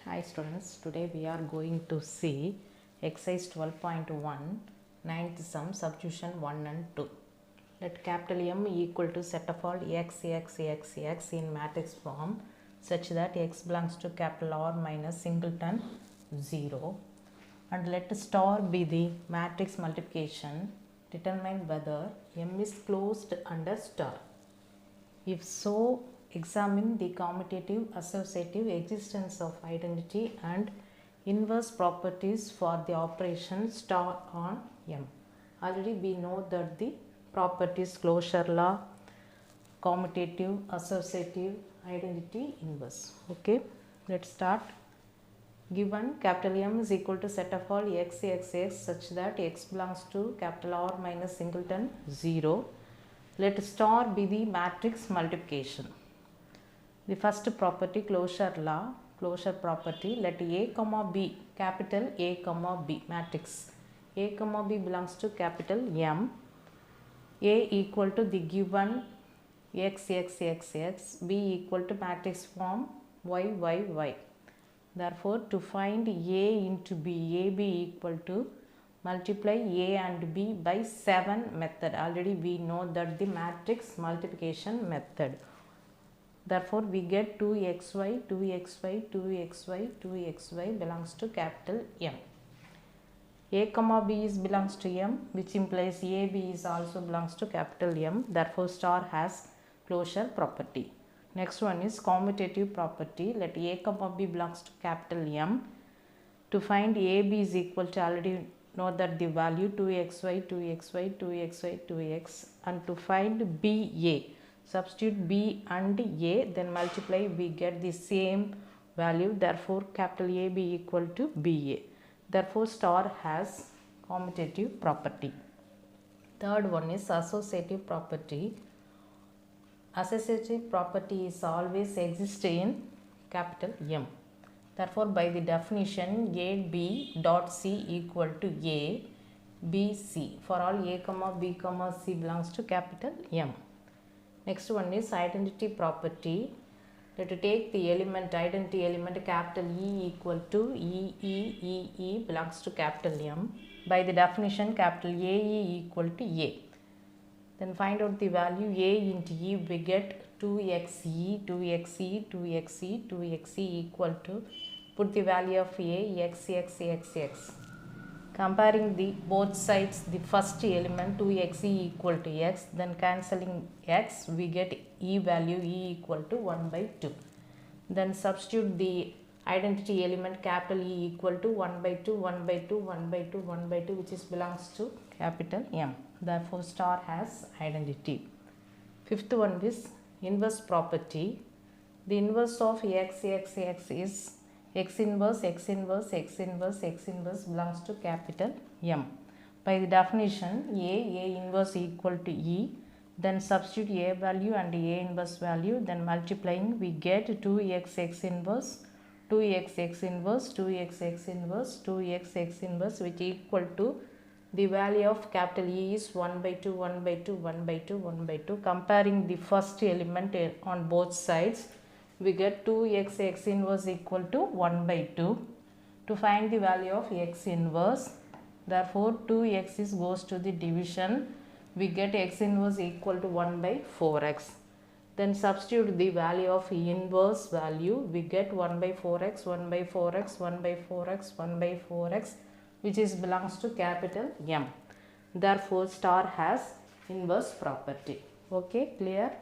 Hi students, today we are going to see exercise 12.1 ninth sum substitution 1 and 2. Let capital M equal to set of all x in matrix form such that x belongs to capital R minus singleton 0, and let star be the matrix multiplication. Determine whether M is closed under star. If so, examine the commutative associative existence of identity and inverse properties for the operation star on M. Already we know that the properties closure law, commutative, associative, identity, inverse. Okay, let's start. Given capital M is equal to set of all x such that x belongs to capital R minus singleton 0. Let star be the matrix multiplication. The first property, closure law, closure property, let A comma B, capital A comma B, matrix A comma B belongs to capital M. A equal to the given x, B equal to matrix form y. Therefore, to find A into B, AB equal to multiply A and B by 7 method. Already we know that the matrix multiplication method. Therefore, we get 2xy belongs to capital M. A comma B is belongs to M, which implies AB is also belongs to capital M. Therefore, star has closure property. Next one is commutative property. Let A comma B belongs to capital M. To find AB is equal to, already know that the value 2xy, and to find BA, substitute B and A, then multiply, we get the same value. Therefore, capital AB equal to BA. Therefore, star has commutative property. Third one is associative property. Associative property is always exist in capital M. Therefore, by the definition, A B dot C equal to A B C for all A comma B comma C belongs to capital M. Next one is identity property. Let us take the element, identity element capital E equal to E belongs to capital M. By the definition, capital AE equal to A. Then find out the value A into E, we get 2xe equal to, put the value of A, x. Comparing the both sides, the first element 2xe equal to x, then cancelling x, we get E value E equal to 1 by 2. Then substitute the identity element capital E equal to 1 by 2, which is belongs to capital M. Therefore, star has identity. Fifth one is inverse property. The inverse of x is x inverse belongs to capital M. By the definition, A inverse equal to E, then substitute A value and A inverse value, then multiplying, we get 2x inverse, which equal to the value of capital E is 1 by 2. Comparing the first element on both sides, we get 2x inverse equal to 1 by 2. To find the value of x inverse, therefore 2x goes to the division, we get x inverse equal to 1 by 4x. Then substitute the value of inverse value, we get 1 by 4x, which is belongs to capital M. Therefore, star has inverse property. Okay, clear?